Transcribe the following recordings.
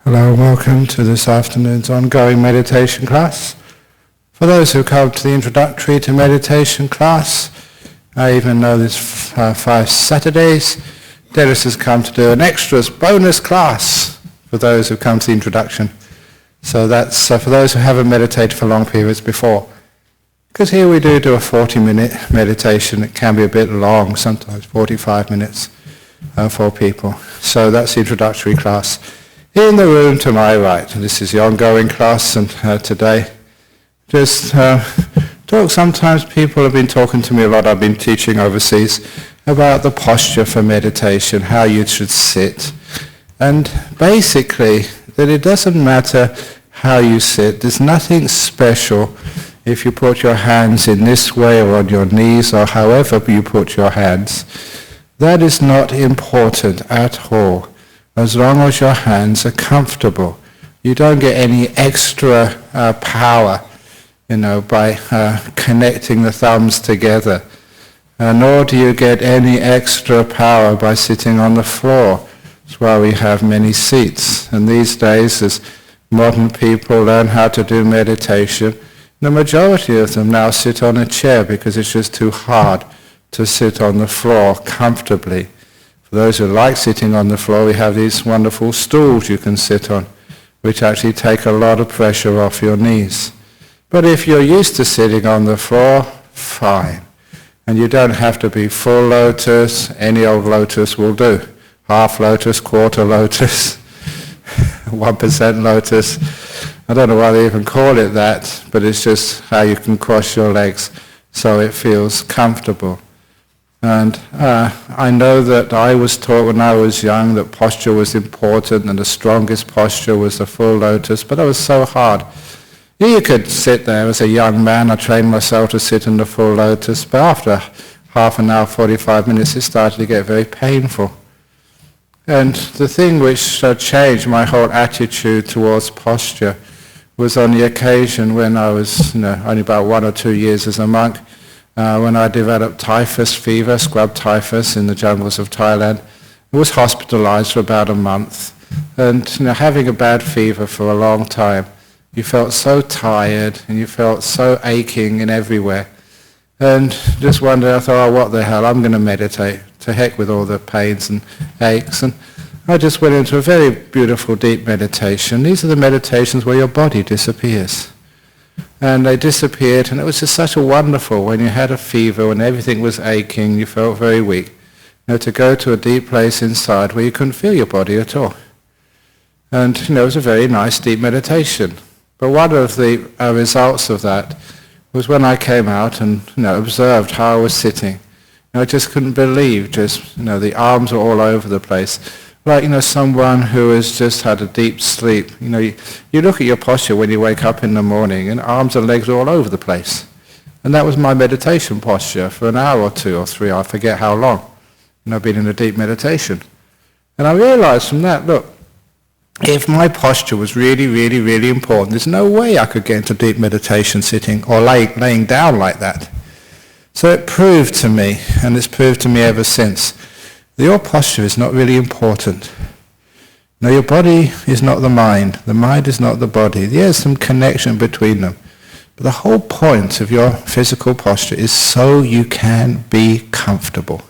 Hello and welcome to this afternoon's ongoing meditation class. For those who come to the introductory to meditation class, I even know there's 5 Saturdays. Dennis has come to do an extras bonus class for those who come to the introduction. So that's for those who haven't meditated for long periods before. Because here we do a 40-minute meditation. It can be a bit long, sometimes 45 minutes for people. So that's the introductory class. In the room to my right, this is the ongoing class, and today just talk. Sometimes people have been talking to me a lot. I've been teaching overseas about the posture for meditation, how you should sit, and basically that it doesn't matter how you sit. There's nothing special if you put your hands in this way or on your knees or however you put your hands. That is not important at all. As long as your hands are comfortable. You don't get any extra power, by connecting the thumbs together. Nor do you get any extra power by sitting on the floor. That's why we have many seats. And these days, as modern people learn how to do meditation, the majority of them now sit on a chair because it's just too hard to sit on the floor comfortably. For those who like sitting on the floor, we have these wonderful stools you can sit on, which actually take a lot of pressure off your knees. But if you're used to sitting on the floor, fine. And you don't have to be full lotus. Any old lotus will do. Half lotus, quarter lotus, 1% lotus. I don't know why they even call it that, but it's just how you can cross your legs so it feels comfortable. And I know that I was taught when I was young that posture was important and the strongest posture was the full lotus, but it was so hard. You could sit there as a young man. I trained myself to sit in the full lotus, but after half an hour, 45 minutes, it started to get very painful. And the thing which changed my whole attitude towards posture was on the occasion when I was only about 1 or 2 years as a monk, when I developed typhus fever, scrub typhus in the jungles of Thailand. I was hospitalized for about a month. And having a bad fever for a long time, you felt so tired and you felt so aching in everywhere. And just one day I thought, what the hell, I'm going to meditate. To heck with all the pains and aches. And I just went into a very beautiful deep meditation. These are the meditations where your body disappears. And they disappeared, and it was just such a wonderful, when you had a fever, when everything was aching, you felt very weak, to go to a deep place inside where you couldn't feel your body at all. And, it was a very nice deep meditation. But one of the results of that was when I came out and, observed how I was sitting. I just couldn't believe, the arms were all over the place. Like, someone who has just had a deep sleep. You look at your posture when you wake up in the morning and arms and legs are all over the place. And that was my meditation posture for an hour or 2 or 3, I forget how long. I've been in a deep meditation. And I realized from that, look, if my posture was really, really, really important, there's no way I could get into deep meditation sitting or laying down like that. So it proved to me, and it's proved to me ever since, your posture is not really important. Now, your body is not the mind is not the body. There's some connection between them. But the whole point of your physical posture is so you can be comfortable.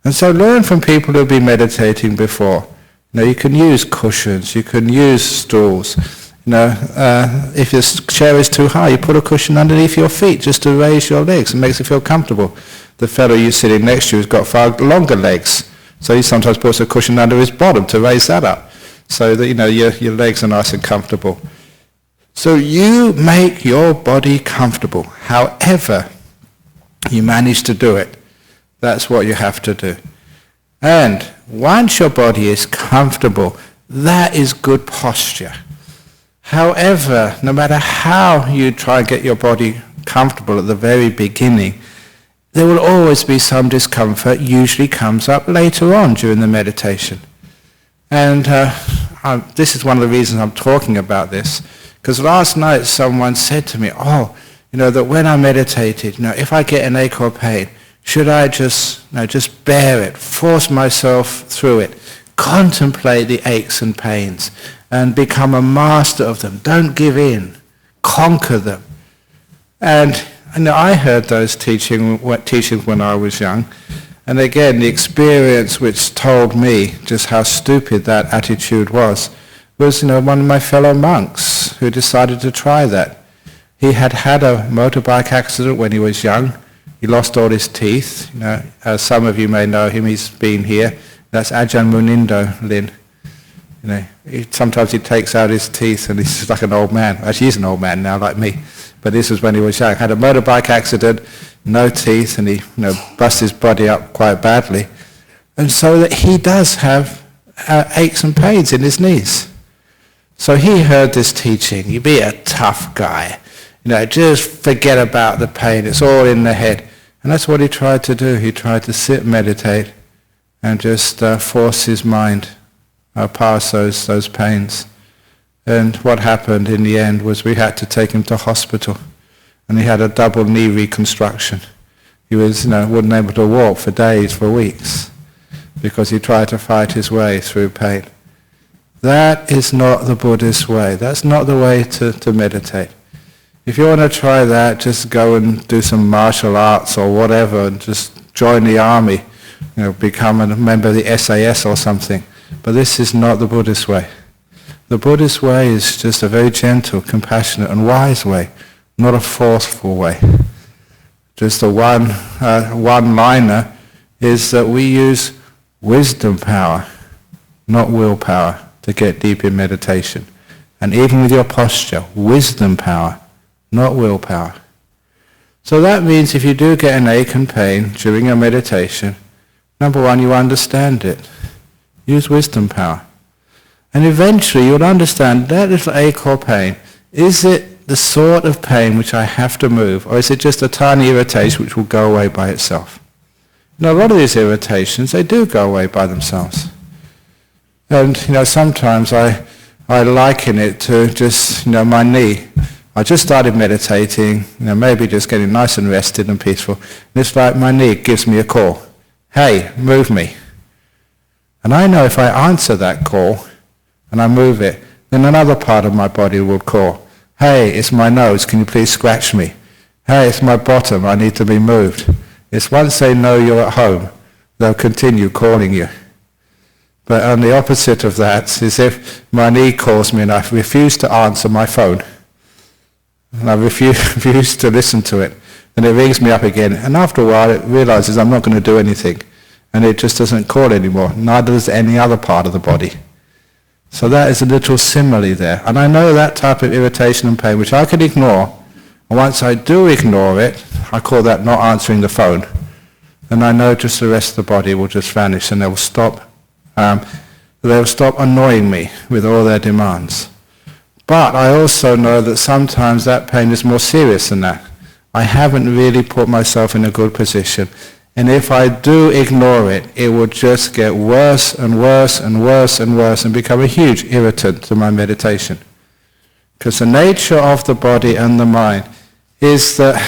And so learn from people who have been meditating before. You can use cushions, you can use stools. If your chair is too high, you put a cushion underneath your feet just to raise your legs. It makes you feel comfortable. The fellow you're sitting next to has got far longer legs, so he sometimes puts a cushion under his bottom to raise that up, so that your legs are nice and comfortable. So you make your body comfortable. However you manage to do it, that's what you have to do. And once your body is comfortable, that is good posture. However, no matter how you try and get your body comfortable at the very beginning, there will always be some discomfort, usually comes up later on during the meditation. And this is one of the reasons I'm talking about this, because last night someone said to me, that when I meditated, if I get an ache or pain, should I just bear it, force myself through it, contemplate the aches and pains and become a master of them. Don't give in. Conquer them. And I heard those teachings when I was young. And again, the experience which told me just how stupid that attitude was one of my fellow monks who decided to try that. He had had a motorbike accident when he was young. He lost all his teeth. As some of you may know him, he's been here. That's Ajahn Munindo Lin. Sometimes he takes out his teeth and he's like an old man. Actually, he's an old man now, like me. But this was when he was young. Had a motorbike accident, no teeth, and he bust his body up quite badly. And so that he does have aches and pains in his knees. So he heard this teaching. You be a tough guy. Just forget about the pain. It's all in the head. And that's what he tried to do. He tried to sit and meditate and just force his mind past those pains. And what happened in the end was we had to take him to hospital. And he had a double knee reconstruction. He wasn't able to walk for days, for weeks, because he tried to fight his way through pain. That is not the Buddhist way. That's not the way to meditate. If you want to try that, just go and do some martial arts or whatever and just join the army, become a member of the SAS or something. But this is not the Buddhist way. The Buddhist way is just a very gentle, compassionate and wise way, not a forceful way. Just a one-liner is that we use wisdom power, not willpower, to get deep in meditation. And even with your posture, wisdom power, not willpower. So that means if you do get an ache and pain during your meditation, number one, you understand it. Use wisdom power. And eventually you'll understand that little ache or pain, is it the sort of pain which I have to move, or is it just a tiny irritation which will go away by itself? A lot of these irritations, they do go away by themselves. And sometimes I liken it to just my knee. I just started meditating, maybe just getting nice and rested and peaceful. And it's like my knee gives me a call. Hey, move me. And I know if I answer that call and I move it, then another part of my body will call. Hey, it's my nose, can you please scratch me? Hey, it's my bottom, I need to be moved. It's once they know you're at home, they'll continue calling you. But on the opposite of that is if my knee calls me and I refuse to answer my phone, and I refuse to listen to it, then it rings me up again, and after a while it realizes I'm not going to do anything, and it just doesn't call anymore, neither does any other part of the body. So that is a little simile there. And I know that type of irritation and pain, which I can ignore, and once I do ignore it, I call that not answering the phone, and I know just the rest of the body will just vanish, and they'll stop annoying me with all their demands. But I also know that sometimes that pain is more serious than that. I haven't really put myself in a good position. And if I do ignore it, it will just get worse and worse and worse and worse and become a huge irritant to my meditation. Because the nature of the body and the mind is that,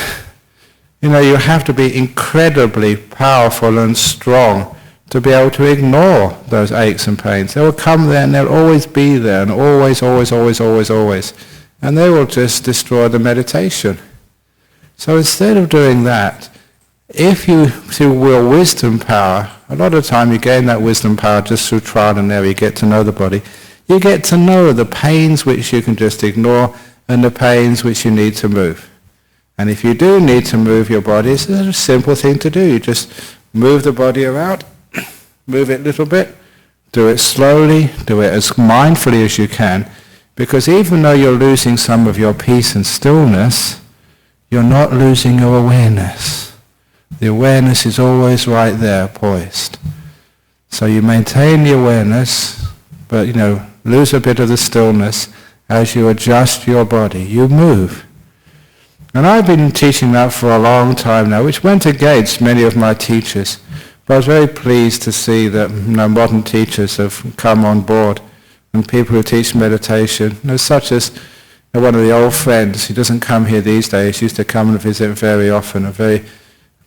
you have to be incredibly powerful and strong to be able to ignore those aches and pains. They will come there and they'll always be there, and always, always, always, always, always. And they will just destroy the meditation. So instead of doing that, if you, through will wisdom power, a lot of the time you gain that wisdom power just through trial and error, you get to know the body. You get to know the pains which you can just ignore and the pains which you need to move. And if you do need to move your body, it's a simple thing to do. You just move the body around, move it a little bit, do it slowly, do it as mindfully as you can, because even though you're losing some of your peace and stillness, you're not losing your awareness. The awareness is always right there, poised. So you maintain the awareness, but lose a bit of the stillness as you adjust your body. You move. And I've been teaching that for a long time now, which went against many of my teachers. But I was very pleased to see that modern teachers have come on board, and people who teach meditation, such as one of the old friends, he doesn't come here these days, he used to come and visit very often, a very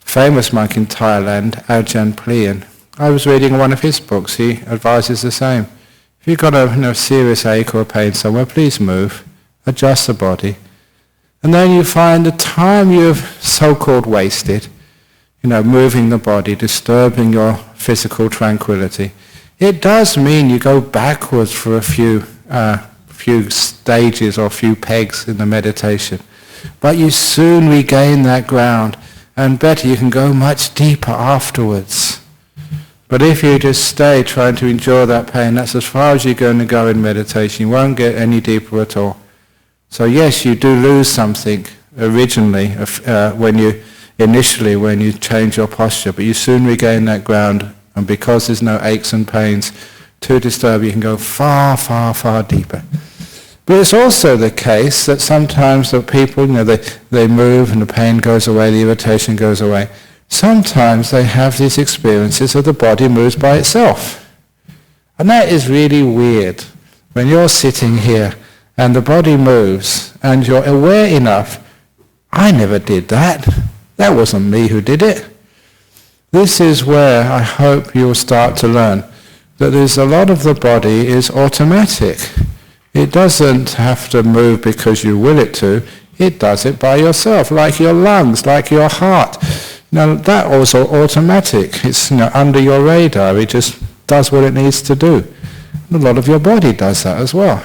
famous monk in Thailand, Ajahn Plian. I was reading one of his books. He advises the same. If you've got a serious ache or a pain somewhere, please move, adjust the body. And then you find the time you've so-called wasted, moving the body, disturbing your physical tranquility, it does mean you go backwards for a few stages or a few pegs in the meditation. But you soon regain that ground, and better, you can go much deeper afterwards. But if you just stay trying to endure that pain, that's as far as you're going to go in meditation. You won't get any deeper at all. So yes, you do lose something originally when you change your posture, but you soon regain that ground, and because there's no aches and pains to disturb, you can go far, far, far deeper. But it's also the case that sometimes the people, they move and the pain goes away, the irritation goes away. Sometimes they have these experiences of the body moves by itself. And that is really weird. When you're sitting here and the body moves and you're aware enough, I never did that. That wasn't me who did it. This is where I hope you'll start to learn that there's a lot of the body is automatic. It doesn't have to move because you will it to. It does it by yourself, like your lungs, like your heart. Now that also automatic. It's under your radar. It just does what it needs to do. And a lot of your body does that as well.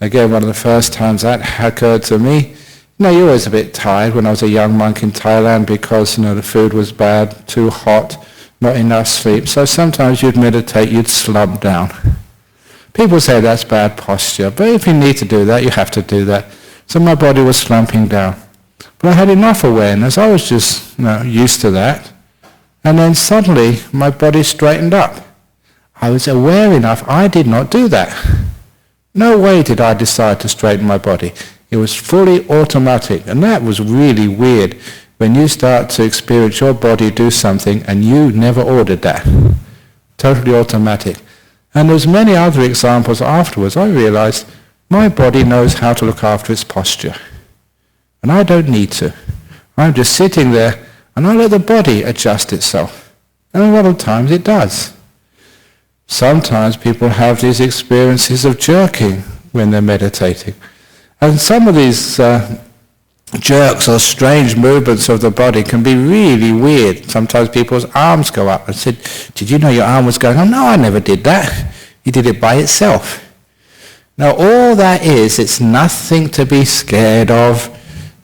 Again, one of the first times that occurred to me, you're always a bit tired when I was a young monk in Thailand because, the food was bad, too hot, not enough sleep. So sometimes you'd meditate, you'd slump down. People say that's bad posture, but if you need to do that, you have to do that. So my body was slumping down. But I had enough awareness, I was just used to that. And then suddenly my body straightened up. I was aware enough, I did not do that. No way did I decide to straighten my body. It was fully automatic, and that was really weird when you start to experience your body do something and you never ordered that. Totally automatic. And there's many other examples afterwards. I realized my body knows how to look after its posture. And I don't need to. I'm just sitting there and I let the body adjust itself. And a lot of times it does. Sometimes people have these experiences of jerking when they're meditating. And some of these jerks or strange movements of the body can be really weird. Sometimes people's arms go up. I said, did you know your arm was going on? No, I never did that. You did it by itself. Now all that is, it's nothing to be scared of.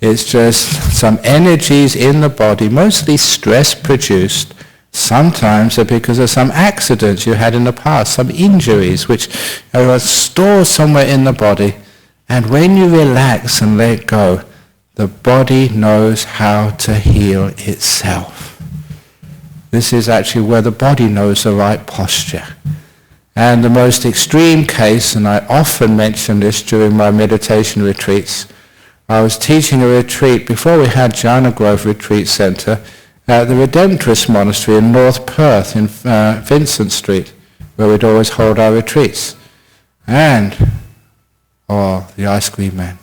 It's just some energies in the body, mostly stress produced. Sometimes they're because of some accidents you had in the past, some injuries which are stored somewhere in the body. And when you relax and let go, the body knows how to heal itself. This is actually where the body knows the right posture. And the most extreme case, and I often mention this during my meditation retreats, I was teaching a retreat before we had Jhana Grove Retreat Centre at the Redemptorist Monastery in North Perth in Vincent Street, where we'd always hold our retreats. And the ice cream man.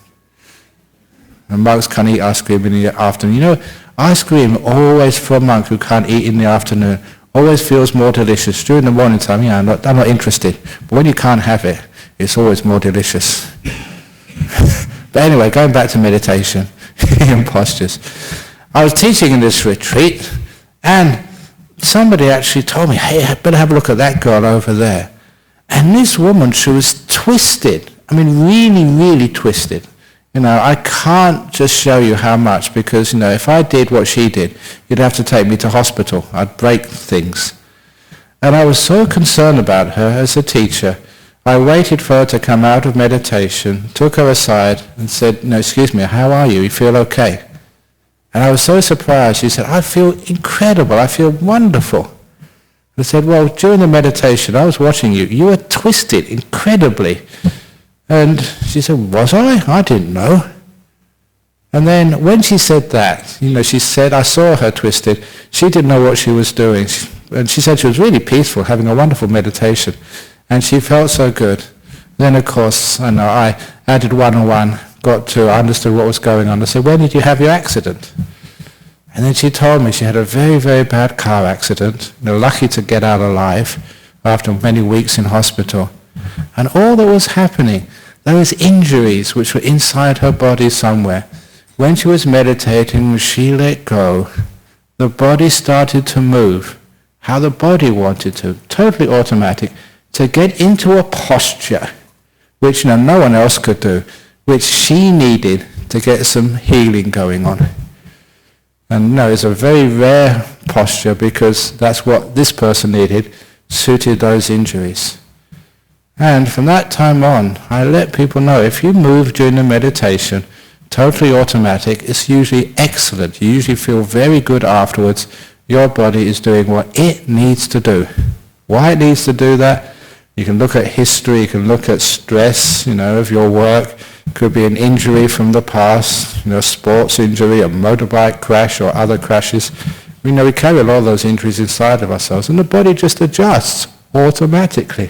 The monks can't eat ice cream in the afternoon. Ice cream always for a monk who can't eat in the afternoon always feels more delicious. During the morning time, I'm not interested. But when you can't have it, it's always more delicious. But anyway, going back to meditation and postures. I was teaching in this retreat, and somebody actually told me, hey, I better have a look at that girl over there. And this woman, she was twisted. Really, really twisted. I can't just show you how much because, if I did what she did, you'd have to take me to hospital. I'd break things. And I was so concerned about her as a teacher, I waited for her to come out of meditation, took her aside and said, no, excuse me, how are you? You feel okay? And I was so surprised. She said, I feel incredible. I feel wonderful. I said, well, during the meditation, I was watching you. You were twisted incredibly. And she said, was I? I didn't know. And then when she said that, she said, I saw her twisted. She didn't know what she was doing. And she said she was really peaceful, having a wonderful meditation. And she felt so good. Then, of course, I added one-on-one, got to, I understood what was going on. I said, when did you have your accident? And then she told me she had a very, very bad car accident, lucky to get out alive after many weeks in hospital. And all that was happening, those injuries which were inside her body somewhere, when she was meditating, she let go, the body started to move, how the body wanted to, totally automatic, to get into a posture which no one else could do, which she needed to get some healing going on. And it's a very rare posture because that's what this person needed, suited those injuries. And from that time on, I let people know if you move during the meditation, totally automatic, it's usually excellent. You usually feel very good afterwards. Your body is doing what it needs to do. Why it needs to do that? You can look at history, you can look at stress, of your work. It could be an injury from the past, sports injury, a motorbike crash or other crashes. We carry a lot of those injuries inside of ourselves and the body just adjusts automatically.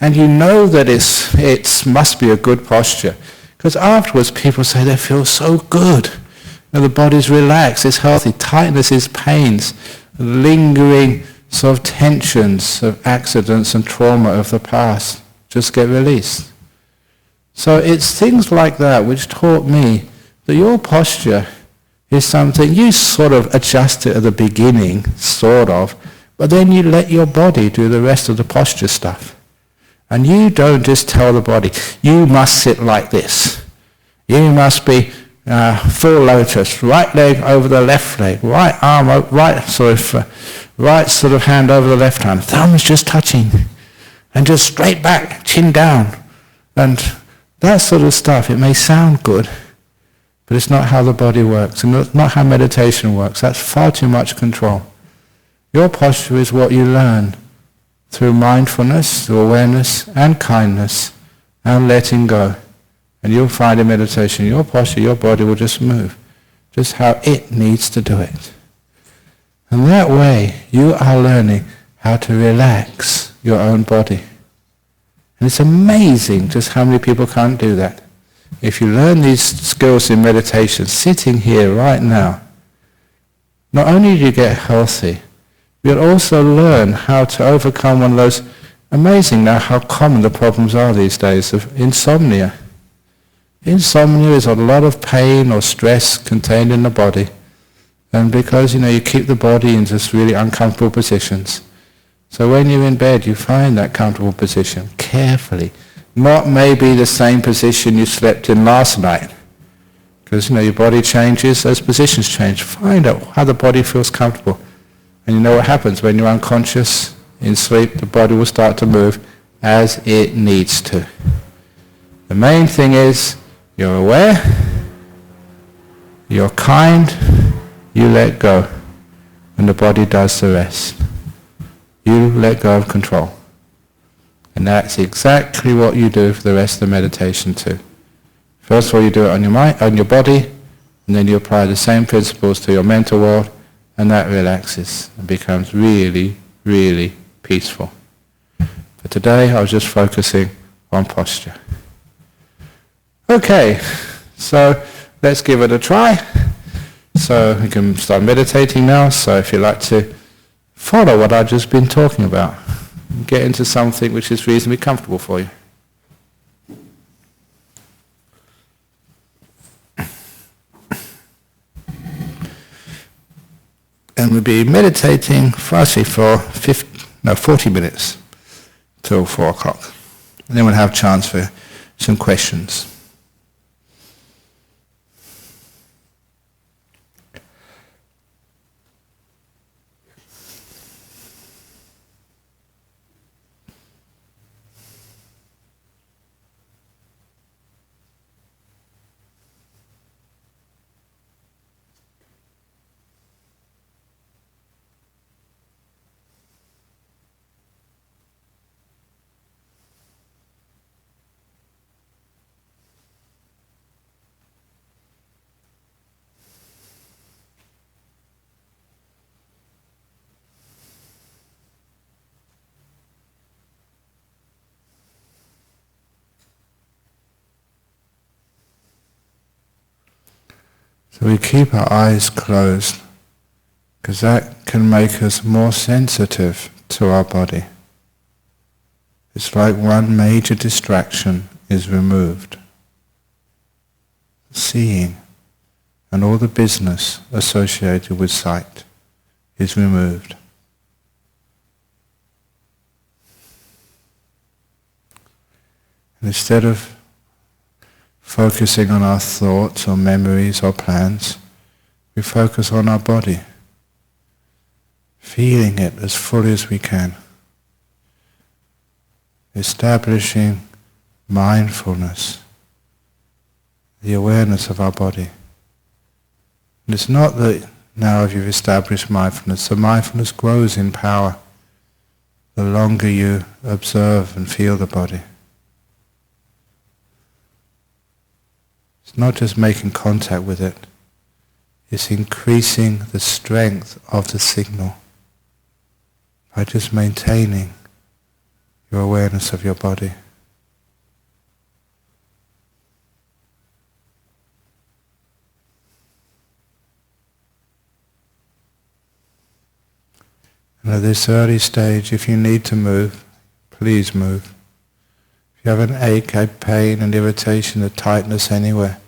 And that it must be a good posture. Because afterwards people say they feel so good. The body's relaxed, it's healthy, tightness is pains, lingering sort of tensions of accidents and trauma of the past just get released. So it's things like that which taught me that your posture is something you sort of adjust it at the beginning, sort of, but then you let your body do the rest of the posture stuff. And you don't just tell the body, you must sit like this. You must be full lotus, right leg over the left leg, right arm, right sort of hand over the left hand, thumbs just touching, and just straight back, chin down. And that sort of stuff, it may sound good, but it's not how the body works, and it's not how meditation works. That's far too much control. Your posture is what you learn through mindfulness, through awareness, and kindness, and letting go. And you'll find in meditation, your posture, your body will just move, just how it needs to do it. And that way, you are learning how to relax your own body. And it's amazing just how many people can't do that. If you learn these skills in meditation, sitting here right now, not only do you get healthy, you'll also learn how to overcome one of those, amazing now how common the problems are these days of insomnia. Insomnia is a lot of pain or stress contained in the body. And because, you keep the body in just really uncomfortable positions. So when you're in bed, you find that comfortable position carefully. Not maybe the same position you slept in last night. Because, your body changes, those positions change. Find out how the body feels comfortable. And you know what happens when you're unconscious, in sleep, the body will start to move as it needs to. The main thing is, you're aware, you're kind, you let go, and the body does the rest. You let go of control. And that's exactly what you do for the rest of the meditation too. First of all, you do it on your mind, on your body, and then you apply the same principles to your mental world, and that relaxes and becomes really, really peaceful. But today I was just focusing on posture. Okay, so let's give it a try. So we can start meditating now. So if you'd like to follow what I've just been talking about, get into something which is reasonably comfortable for you. And we'll be meditating firstly for 40 minutes till 4 o'clock. And then we'll have a chance for some questions. So we keep our eyes closed because that can make us more sensitive to our body. It's like one major distraction is removed. Seeing and all the business associated with sight is removed. And instead of focusing on our thoughts or memories or plans, we focus on our body, feeling it as fully as we can, establishing mindfulness, the awareness of our body. And it's not that now you've established mindfulness, the mindfulness grows in power the longer you observe and feel the body. It's not just making contact with it, it's increasing the strength of the signal by just maintaining your awareness of your body. And at this early stage, if you need to move, please move. If you have an ache, a pain, an irritation, a tightness anywhere,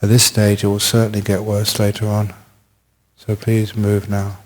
at this stage it will certainly get worse later on. So please move now.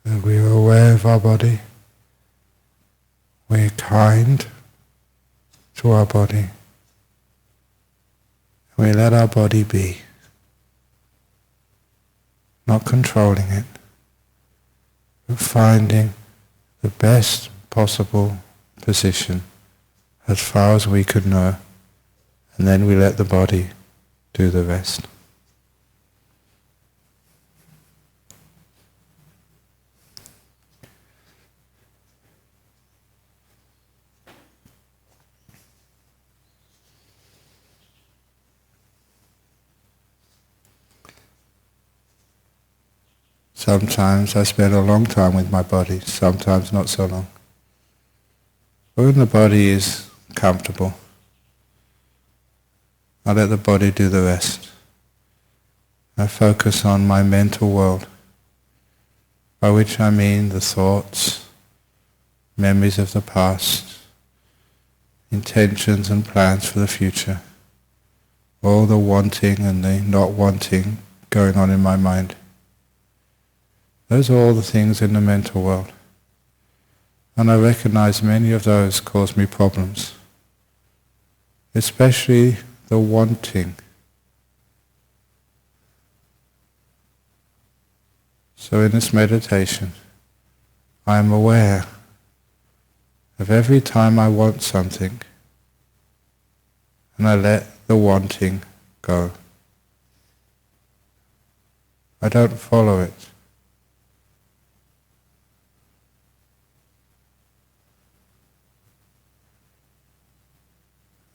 And we are aware of our body. We're kind to our body. We let our body be, not controlling it, but finding the best possible position as far as we could know, and then we let the body do the rest. Sometimes I spend a long time with my body, sometimes not so long. But when the body is comfortable, I let the body do the rest. I focus on my mental world, by which I mean the thoughts, memories of the past, intentions and plans for the future, all the wanting and the not wanting going on in my mind. Those are all the things in the mental world. And I recognize many of those cause me problems, especially the wanting. So in this meditation, I am aware of every time I want something, and I let the wanting go. I don't follow it.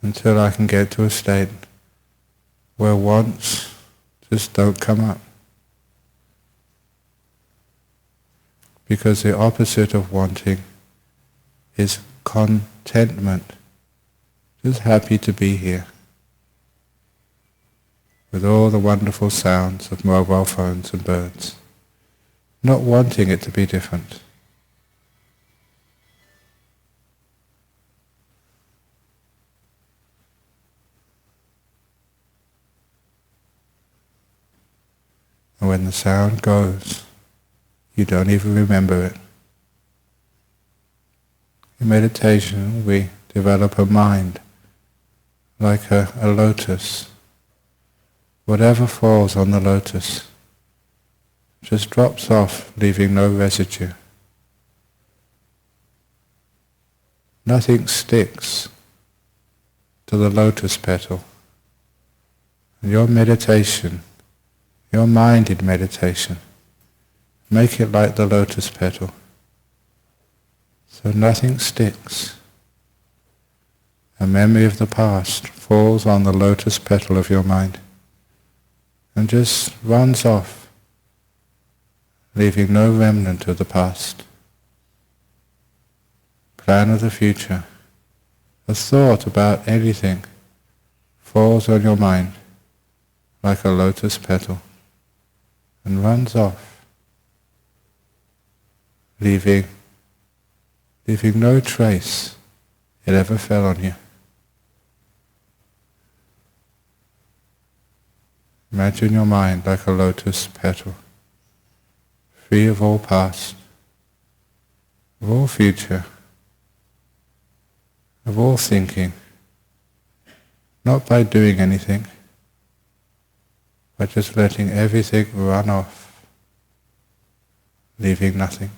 Until I can get to a state where wants just don't come up. Because the opposite of wanting is contentment. Just happy to be here with all the wonderful sounds of mobile phones and birds. Not wanting it to be different. And when the sound goes, you don't even remember it. In meditation we develop a mind like a lotus. Whatever falls on the lotus just drops off, leaving no residue. Nothing sticks to the lotus petal. And your meditation, your minded meditation, make it like the lotus petal. So nothing sticks. A memory of the past falls on the lotus petal of your mind and just runs off, leaving no remnant of the past. Plan of the future, a thought about anything falls on your mind like a lotus petal and runs off, leaving no trace it ever fell on you. Imagine your mind like a lotus petal, free of all past, of all future, of all thinking, not by doing anything, but just letting everything run off, leaving nothing.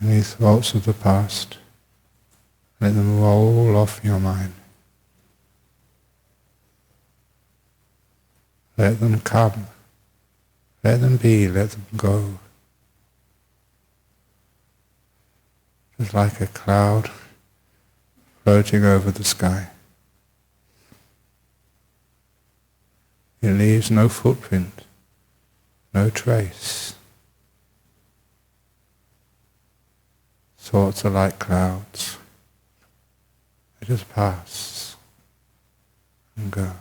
Any thoughts of the past, let them roll off your mind. Let them come, let them be, let them go. Just like a cloud floating over the sky. It leaves no footprint, no trace. Thoughts are like clouds. They just pass and go.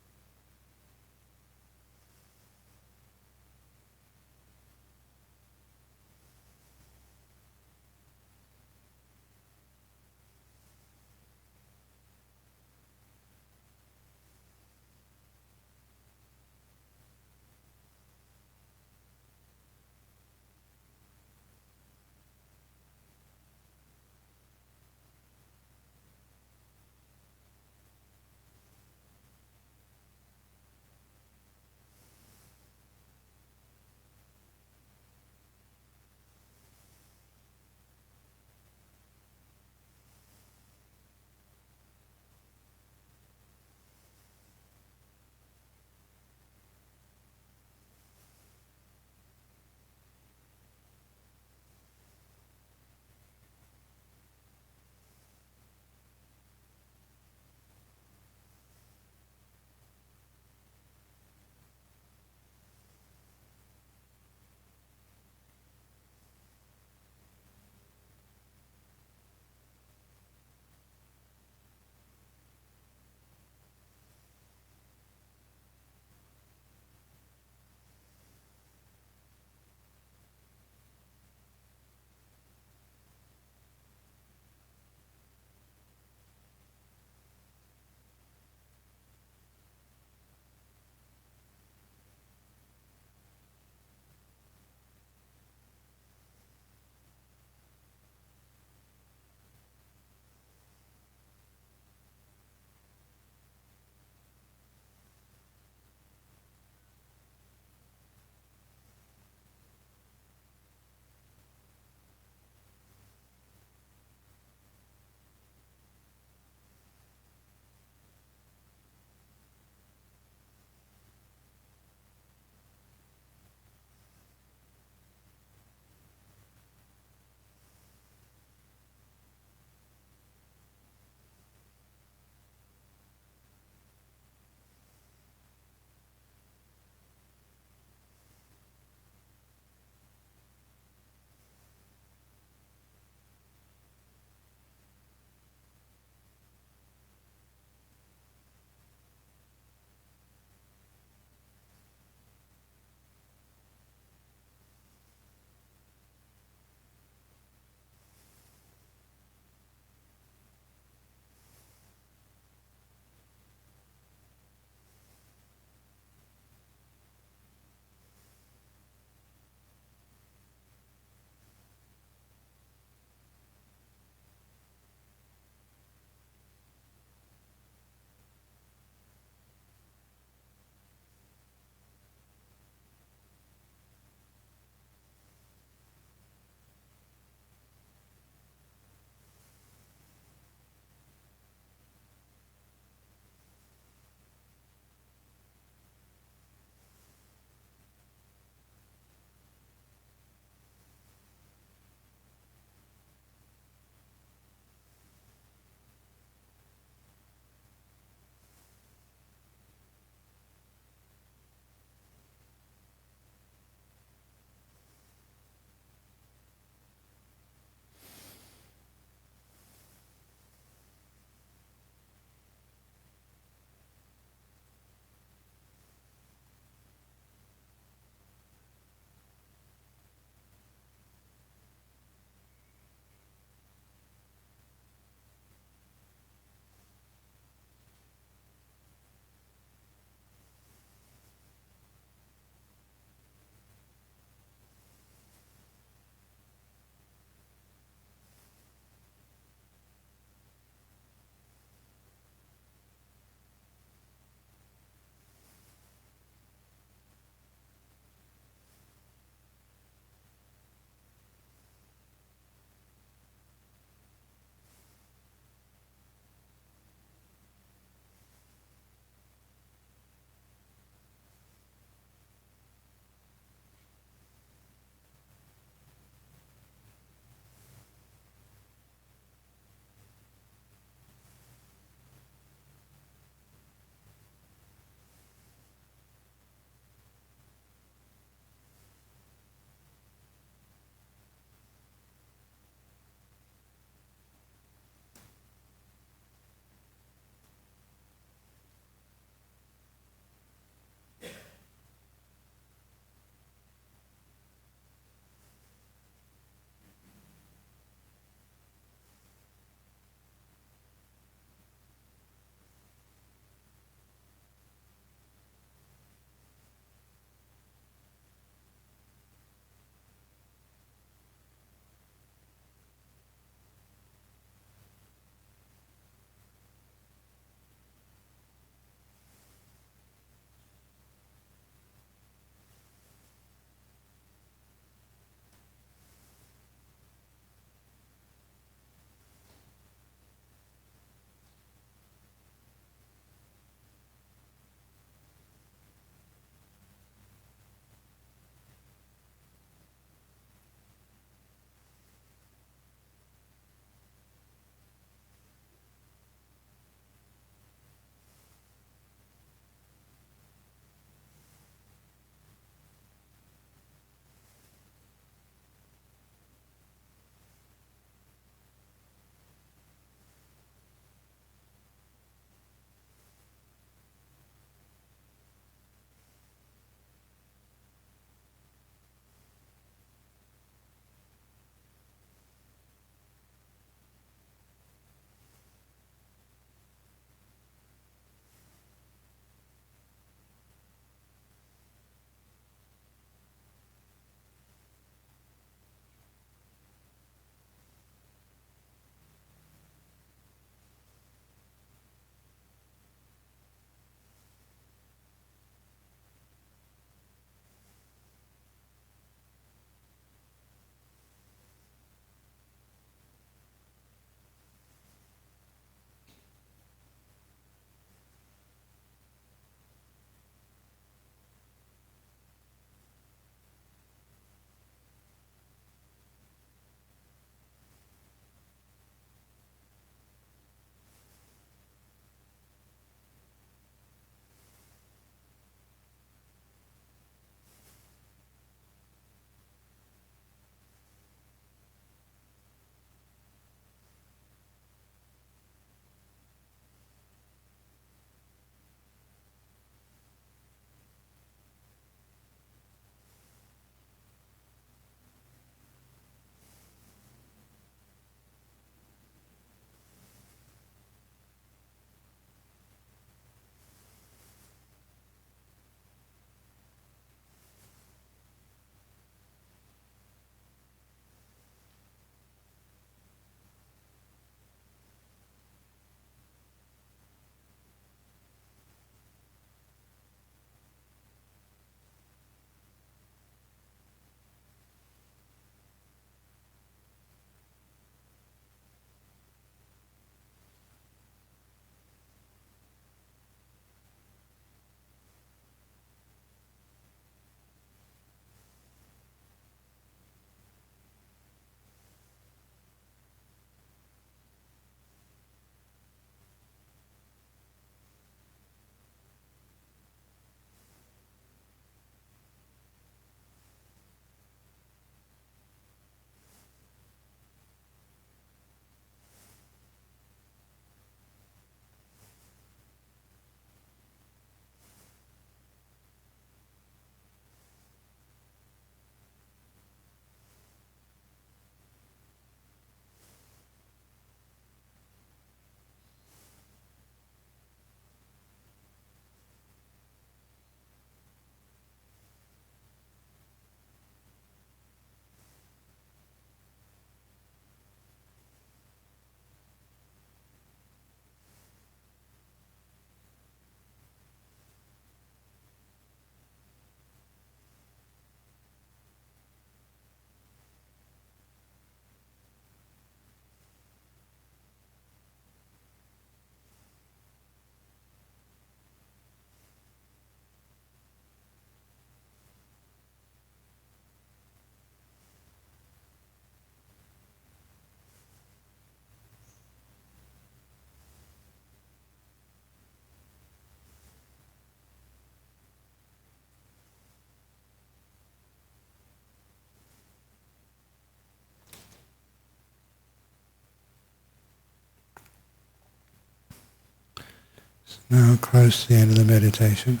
Now close to the end of the meditation.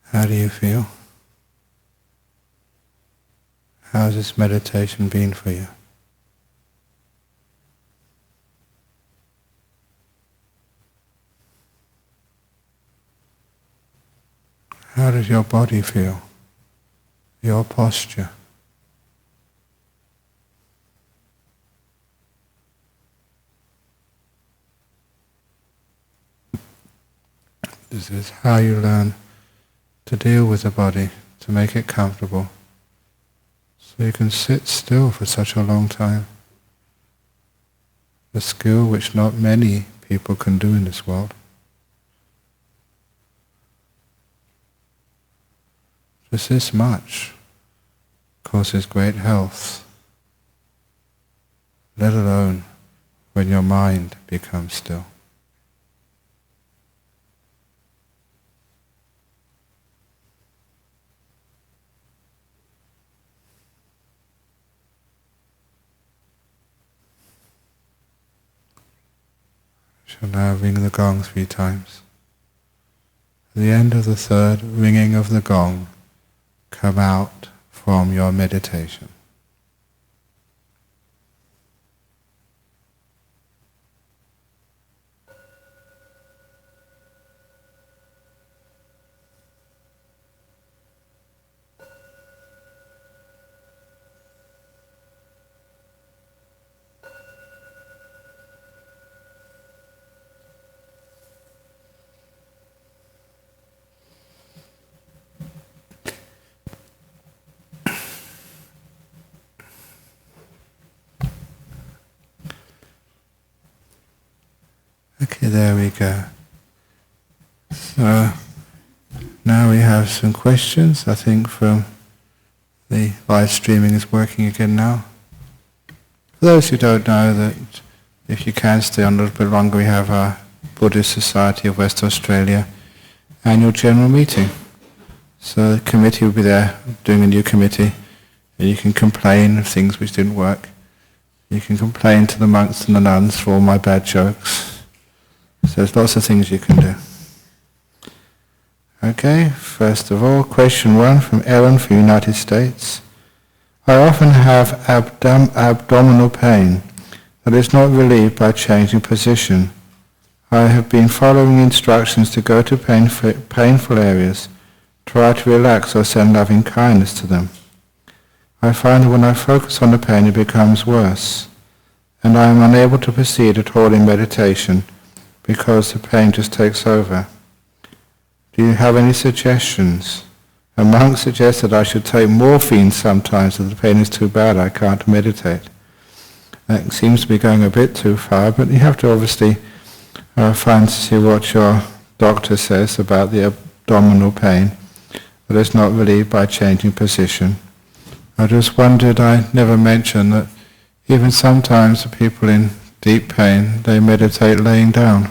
How do you feel? How's this meditation been for you? How does your body feel? Your posture? This is how you learn to deal with the body, to make it comfortable, so you can sit still for such a long time. A skill which not many people can do in this world. Just this much causes great health, let alone when your mind becomes still. Shall now ring the gong 3 times. At the end of the third ringing of the gong, come out from your meditation. Okay, there we go. So now we have some questions, I think, from the live streaming is working again now. For those who don't know, that if you can stay on a little bit longer, we have our Buddhist Society of West Australia annual general meeting. So the committee will be there doing a new committee, and you can complain of things which didn't work. You can complain to the monks and the nuns for all my bad jokes. So there's lots of things you can do. Okay, first of all, question 1 from Ellen from the United States. I often have abdominal pain that is not relieved by changing position. I have been following instructions to go to painful areas, try to relax or send loving kindness to them. I find that when I focus on the pain it becomes worse, and I am unable to proceed at all in meditation because the pain just takes over. Do you have any suggestions? A monk suggested I should take morphine sometimes if the pain is too bad, I can't meditate. That seems to be going a bit too far, but you have to obviously find to see what your doctor says about the abdominal pain, but it's not relieved by changing position. I just wondered, I never mentioned that even sometimes the people in deep pain, they meditate laying down.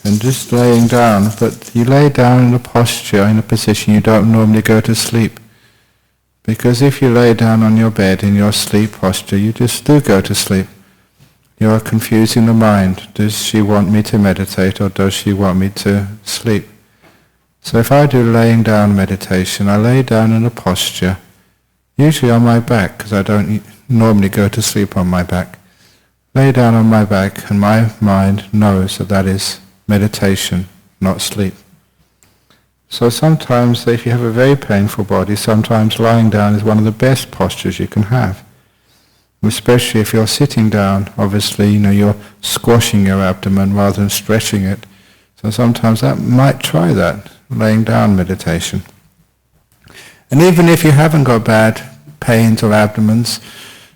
And just laying down, but you lay down in a posture, in a position you don't normally go to sleep. Because if you lay down on your bed in your sleep posture, you just do go to sleep. You are confusing the mind. Does she want me to meditate or does she want me to sleep? So if I do laying down meditation, I lay down in a posture, usually on my back, because I don't normally go to sleep on my back. Lay down on my back and my mind knows that that is meditation, not sleep. So sometimes, if you have a very painful body, sometimes lying down is one of the best postures you can have. Especially if you're sitting down, obviously, you're squashing your abdomen rather than stretching it. So sometimes that might try that, laying down meditation. And even if you haven't got bad pains or abdomens,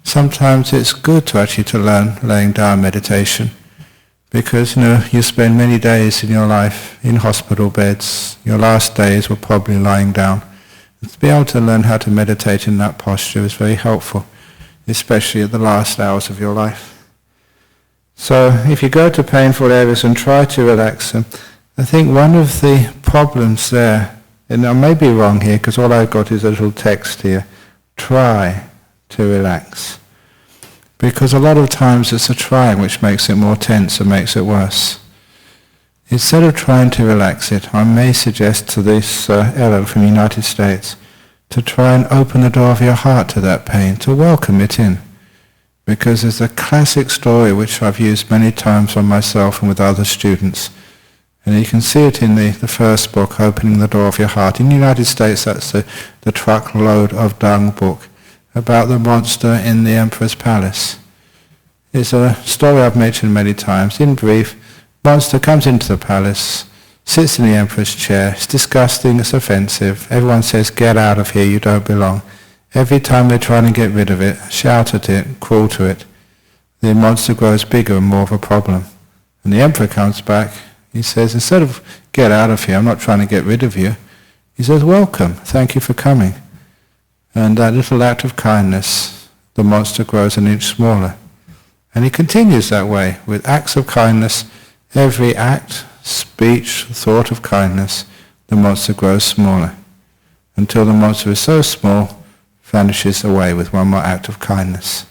sometimes it's good to actually to learn laying down meditation. Because, you spend many days in your life in hospital beds. Your last days were probably lying down. And to be able to learn how to meditate in that posture is very helpful, especially at the last hours of your life. So if you go to painful areas and try to relax them, I think one of the problems there, and I may be wrong here because all I've got is a little text here, try to relax. Because a lot of times it's the trying which makes it more tense and makes it worse. instead of trying to relax it, I may suggest to this Ella from the United States to try and open the door of your heart to that pain, to welcome it in. Because there's a classic story which I've used many times on myself and with other students. And you can see it in the first book, Opening the Door of Your Heart. In the United States, that's the Truckload of Dung book, about the monster in the Emperor's Palace. It's a story I've mentioned many times. In brief, monster comes into the palace, sits in the Emperor's chair. It's disgusting, it's offensive. Everyone says, "Get out of here, you don't belong." Every time they're trying to get rid of it, shout at it, crawl to it, the monster grows bigger and more of a problem. And the Emperor comes back. He says, instead of "Get out of here, I'm not trying to get rid of you," he says, "Welcome, thank you for coming." And that little act of kindness, the monster grows an inch smaller. And he continues that way, with acts of kindness. Every act, speech, thought of kindness, the monster grows smaller, until the monster is so small, vanishes away with one more act of kindness.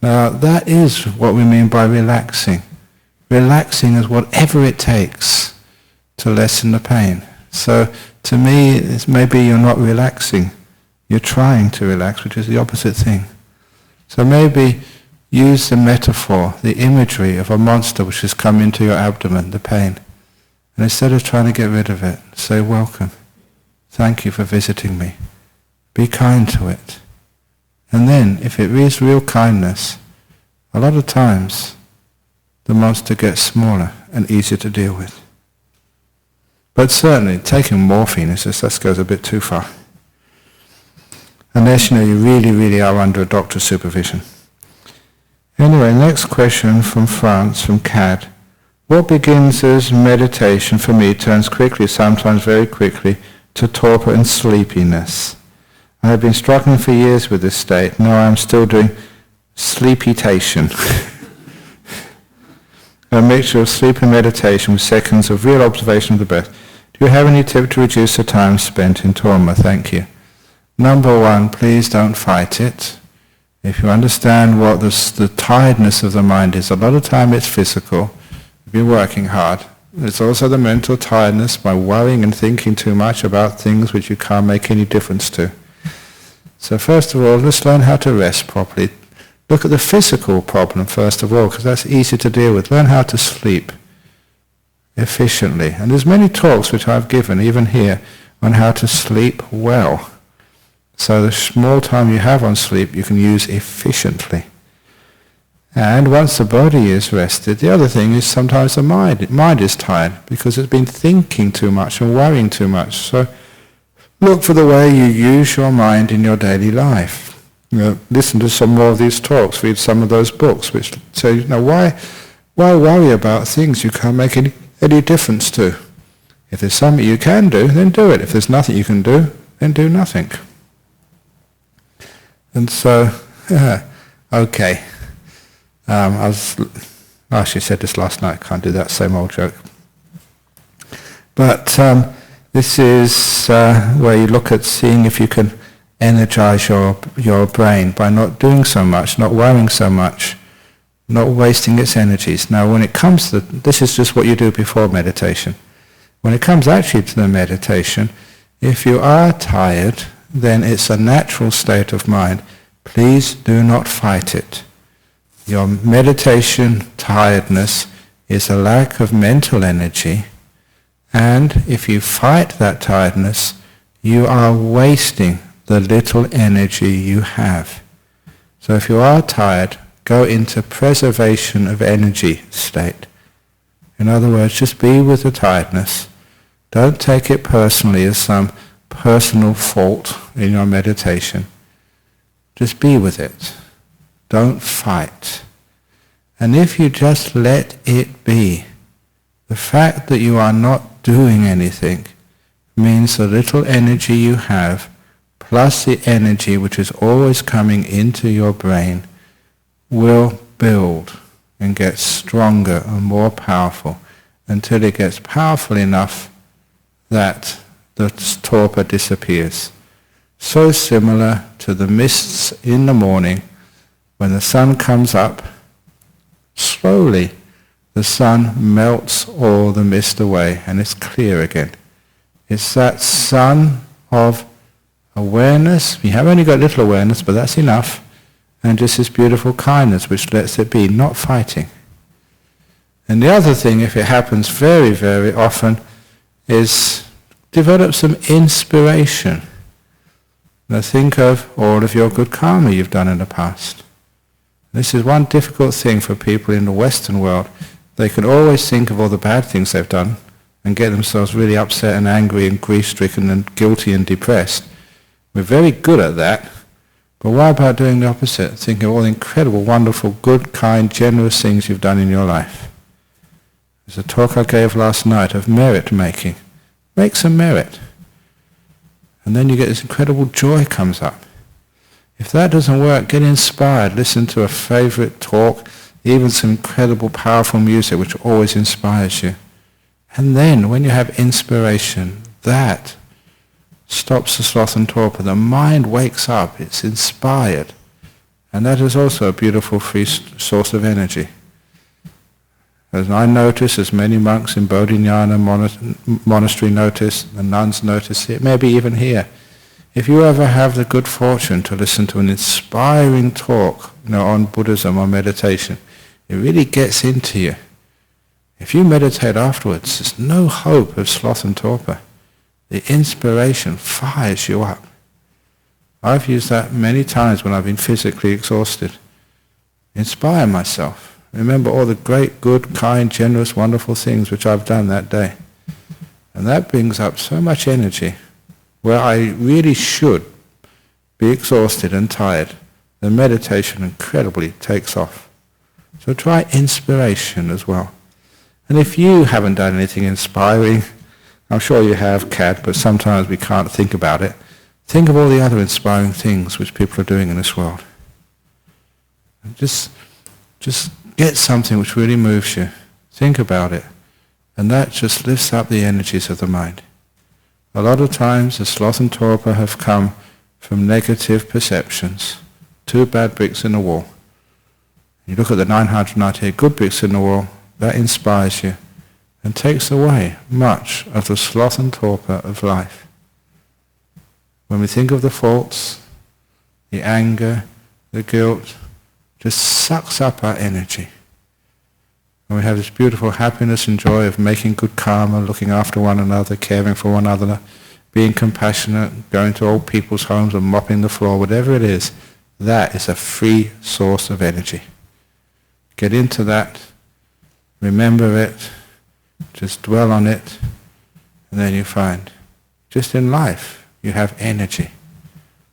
Now that is what we mean by relaxing. Relaxing is whatever it takes to lessen the pain. So to me, it's maybe you're not relaxing, you're trying to relax, which is the opposite thing. So maybe use the metaphor, the imagery of a monster which has come into your abdomen, the pain. And instead of trying to get rid of it, say, "Welcome. Thank you for visiting me." Be kind to it. And then, if it is real kindness, a lot of times the monster gets smaller and easier to deal with. But certainly, taking morphine that goes a bit too far. Unless you really, really are under a doctor's supervision. Anyway, next question from France, from Cad. What begins as meditation for me turns quickly, sometimes very quickly, to torpor and sleepiness. I have been struggling for years with this state. Now I am still doing sleepitation. A mixture of sleep and meditation with seconds of real observation of the breath. Do you have any tip to reduce the time spent in torpor? Thank you. Number one, please don't fight it. If you understand what the tiredness of the mind is, a lot of time it's physical. You've been working hard. It's also the mental tiredness by worrying and thinking too much about things which you can't make any difference to. So first of all, let's learn how to rest properly. Look at the physical problem first of all, because that's easy to deal with. Learn how to sleep efficiently. And there's many talks which I've given, even here, on how to sleep well. So the small time you have on sleep, you can use efficiently. And once the body is rested, the other thing is sometimes the mind is tired because it's been thinking too much and worrying too much. So look for the way you use your mind in your daily life. Listen to some more of these talks, read some of those books which say, why worry about things you can't make any difference to? If there's something you can do, then do it. If there's nothing you can do, then do nothing. And so, okay. I actually said this last night, can't do that same old joke. But this is where you look at seeing if you can energize your brain by not doing so much, not worrying so much, not wasting its energies. Now when it comes to, this is just what you do before meditation. When it comes actually to the meditation, if you are tired, then it's a natural state of mind. Please do not fight it. Your meditation tiredness is a lack of mental energy, and if you fight that tiredness, you are wasting the little energy you have. So if you are tired, go into preservation of energy state. In other words, just be with the tiredness. Don't take it personally as some personal fault in your meditation. Just be with it. Don't fight. And if you just let it be, the fact that you are not doing anything means the little energy you have, plus the energy which is always coming into your brain, will build and get stronger and more powerful until it gets powerful enough that the torpor disappears. So similar to the mists in the morning when the sun comes up, slowly the sun melts all the mist away and it's clear again. It's that sun of awareness. We have only got little awareness, but that's enough. And just this beautiful kindness which lets it be, not fighting. And the other thing, if it happens very, very often, is develop some inspiration. Now think of all of your good karma you've done in the past. This is one difficult thing for people in the Western world. They can always think of all the bad things they've done and get themselves really upset and angry and grief-stricken and guilty and depressed. We're very good at that. But what about doing the opposite? Think of all the incredible, wonderful, good, kind, generous things you've done in your life. There's a talk I gave last night of merit making. Make some merit. And then you get this incredible joy comes up. If that doesn't work, get inspired. Listen to a favorite talk, even some incredible, powerful music which always inspires you. And then, when you have inspiration, that stops the sloth and torpor. The mind wakes up. It's inspired. And that is also a beautiful free source of energy. As I notice, as many monks in Bodhinyana monastery notice, the nuns notice it, maybe even here. If you ever have the good fortune to listen to an inspiring talk, on Buddhism or meditation, it really gets into you. If you meditate afterwards, there's no hope of sloth and torpor. The inspiration fires you up. I've used that many times when I've been physically exhausted. Inspire myself. Remember all the great, good, kind, generous, wonderful things which I've done that day. And that brings up so much energy. Where I really should be exhausted and tired, the meditation incredibly takes off. So try inspiration as well. And if you haven't done anything inspiring, I'm sure you have, Kat, but sometimes we can't think about it. Think of all the other inspiring things which people are doing in this world. And just get something which really moves you. Think about it. And that just lifts up the energies of the mind. A lot of times the sloth and torpor have come from negative perceptions. 2 bad bricks in the wall. You look at the 998 good bricks in the wall, that inspires you and takes away much of the sloth and torpor of life. When we think of the faults, the anger, the guilt, just sucks up our energy. And we have this beautiful happiness and joy of making good karma, looking after one another, caring for one another, being compassionate, going to old people's homes and mopping the floor, whatever it is. That is a free source of energy. Get into that, remember it, just dwell on it, and then you find, just in life, you have energy.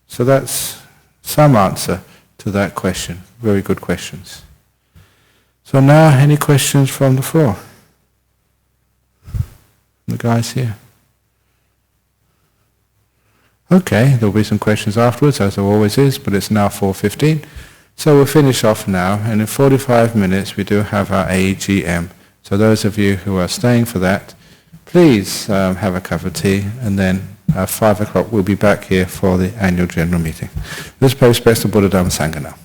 So that's some answer to that question. Very good questions. So now, any questions from the floor? The guys here. Okay, there'll be some questions afterwards, as there always is, but it's now 4:15. So we'll finish off now, and in 45 minutes we do have our AGM. So those of you who are staying for that, please have a cup of tea, and then at 5 o'clock we'll be back here for the annual general meeting. Let's pray respects to Buddha, Dhamma, Sangha now.